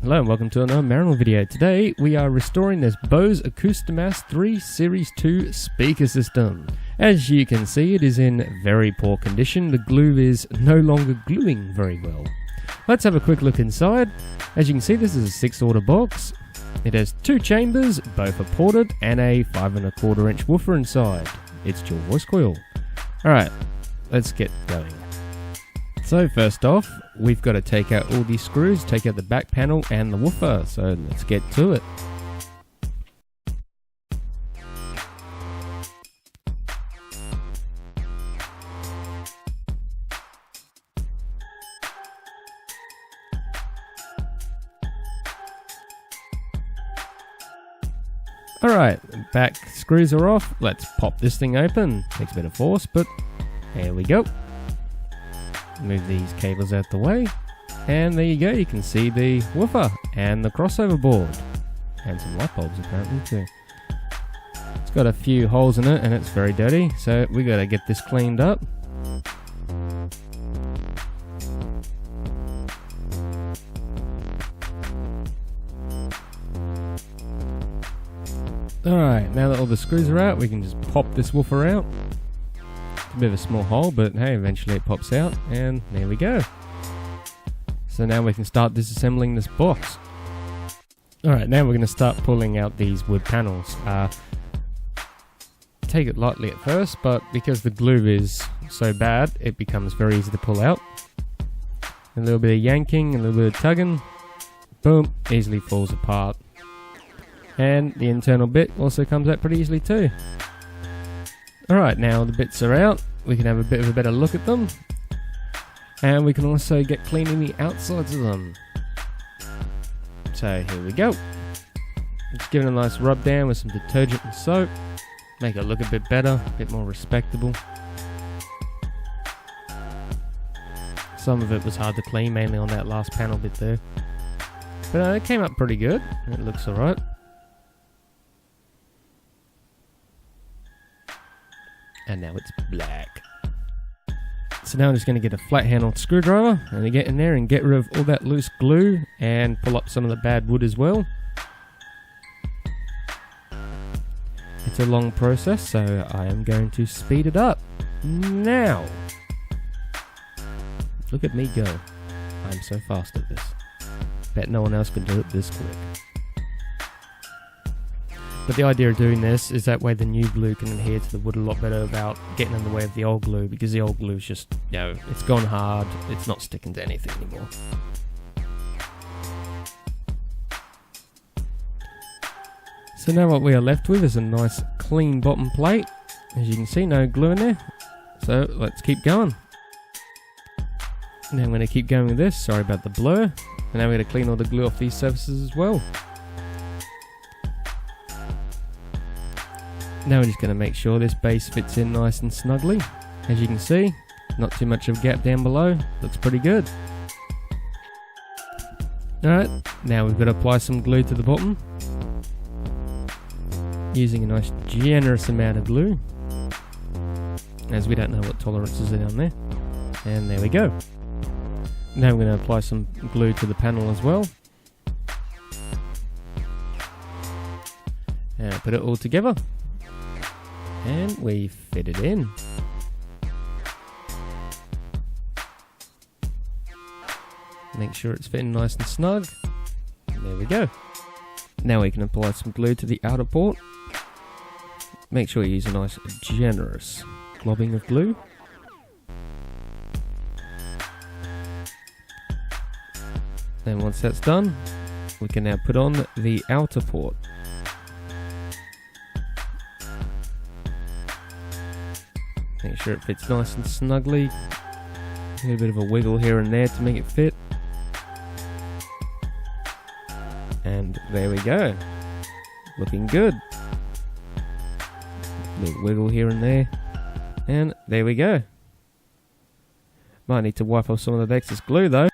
Hello and welcome to another Marinal video. Today we are restoring this Bose Acoustimass 3 Series 2 speaker system. As you can see, it is in very poor condition. The glue is no longer gluing very well. Let's have a quick look inside. As you can see, this is a 6-order box. It has 2 chambers, both are ported, and a 5¼ inch woofer inside. It's dual voice coil. Alright, let's get going. So first off, we've got to take out all these screws, take out the back panel and the woofer, so let's get to it. Alright, back screws are off, let's pop this thing open. Takes a bit of force, but there we go. Move these cables out the way, and there you go, you can see the woofer and the crossover board and some light bulbs apparently too. It's got a few holes in it and it's very dirty, so we got to get this cleaned up. Alright, now that all the screws are out, we can just pop this woofer out. A bit of a small hole, but hey, eventually it pops out, and there we go. So now we can start disassembling this box. Alright, now we're going to start pulling out these wood panels. Take it lightly at first, but because the glue is so bad, it becomes very easy to pull out. A little bit of yanking, a little bit of tugging, boom, easily falls apart. And the internal bit also comes out pretty easily too. Alright, now the bits are out, we can have a bit of a better look at them, and we can also get cleaning the outsides of them. So here we go. Just give it a nice rub down with some detergent and soap, make it look a bit better, a bit more respectable. Some of it was hard to clean, mainly on that last panel bit there, but it came up pretty good, it looks alright. And now it's black. So now I'm just going to get a flat handled screwdriver and get in there and get rid of all that loose glue and pull up some of the bad wood as well. It's a long process, so I am going to speed it up. Now! Look at me go. I'm so fast at this. Bet no one else can do it this quick. But the idea of doing this is that way the new glue can adhere to the wood a lot better without getting in the way of the old glue, because the old glue is just, you know, it's gone hard, it's not sticking to anything anymore. So now what we are left with is a nice clean bottom plate. As you can see, no glue in there. So let's keep going. Now I'm going to keep going with this, sorry about the blur. And now we're going to clean all the glue off these surfaces as well. Now we're just going to make sure this base fits in nice and snugly. As you can see, not too much of a gap down below, looks pretty good. Alright, now we've got to apply some glue to the bottom. Using a nice generous amount of glue, as we don't know what tolerances are down there. And there we go. Now we're going to apply some glue to the panel as well. And put it all together. And we fit it in. Make sure it's fitting nice and snug. There we go. Now we can apply some glue to the outer port. Make sure you use a nice generous globbing of glue. Then once that's done, we can now put on the outer port. Make sure it fits nice and snugly. A little bit of a wiggle here and there to make it fit. And there we go. Looking good. A little wiggle here and there. And there we go. Might need to wipe off some of the excess glue though.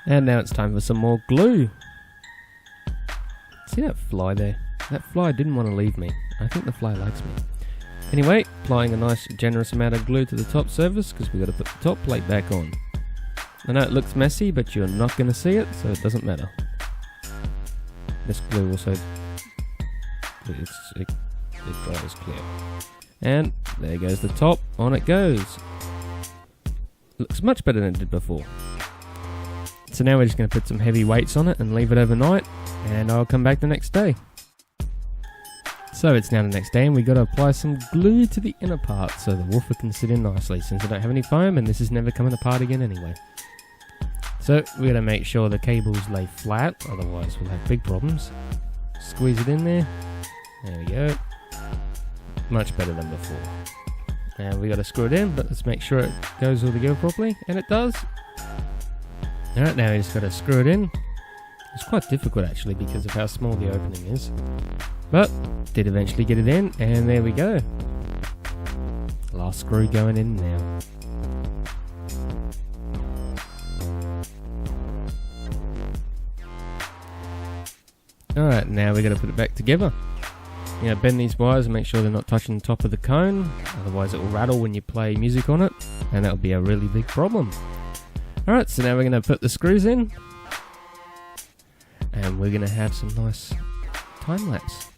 And now it's time for some more glue. See that fly there? That fly didn't want to leave me. I think the fly likes me. Anyway, applying a nice generous amount of glue to the top surface because we've got to put the top plate back on. I know it looks messy, but you're not going to see it, so it doesn't matter. This glue also, it dries clear. And there goes the top, on it goes. Looks much better than it did before. So now we're just going to put some heavy weights on it and leave it overnight, and I'll come back the next day. So it's now the next day and we've got to apply some glue to the inner part so the woofer can sit in nicely, since I don't have any foam and this is never coming apart again anyway. So we're going to make sure the cables lay flat, otherwise we'll have big problems. Squeeze it in there. There we go. Much better than before. And we got to screw it in, but let's make sure it goes all together properly, and it does. Alright, now we just got to screw it in. It's quite difficult actually because of how small the opening is. But did eventually get it in, and there we go. Last screw going in now. Alright, now we're going to put it back together. You know, bend these wires and make sure they're not touching the top of the cone, otherwise it will rattle when you play music on it, and that'll be a really big problem. Alright, so now we're going to put the screws in, and we're going to have some nice time lapse.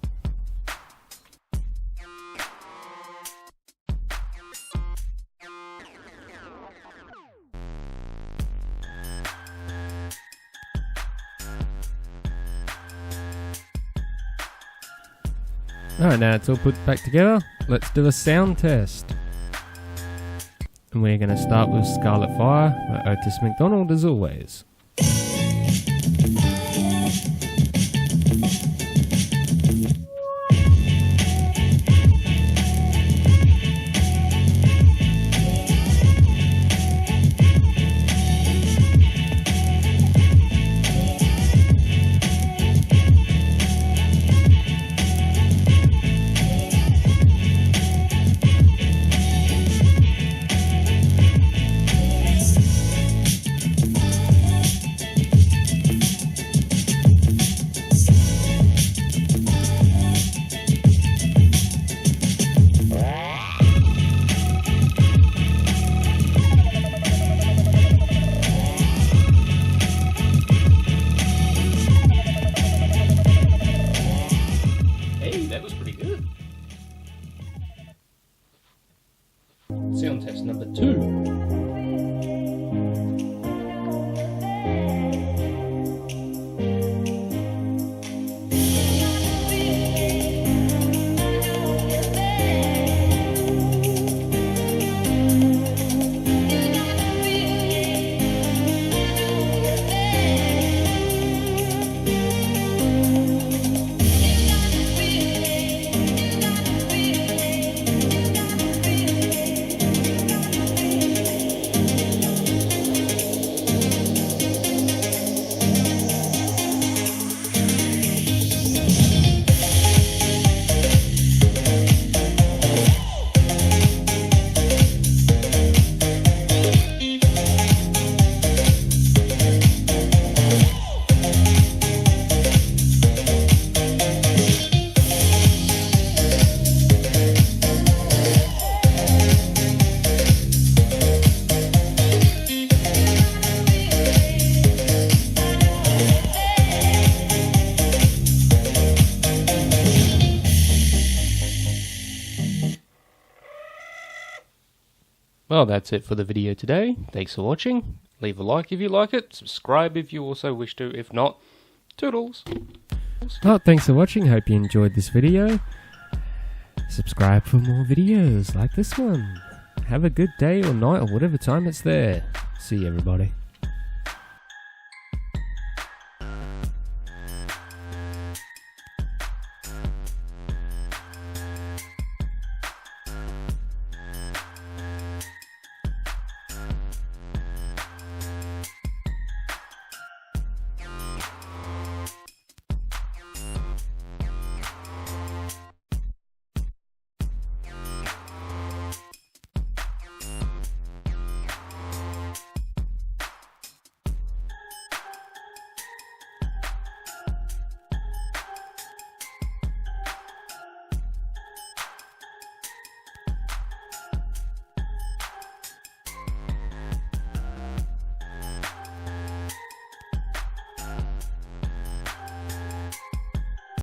Alright, now it's all put back together. Let's do a sound test. And we're going to start with Scarlet Fire by Otis McDonald as always. Sound test number 2. Well, that's it for the video today. Thanks for watching. Leave a like if you like it. Subscribe if you also wish to. If not, toodles. Well, thanks for watching. Hope you enjoyed this video. Subscribe for more videos like this one. Have a good day or night or whatever time it's there. See you, everybody.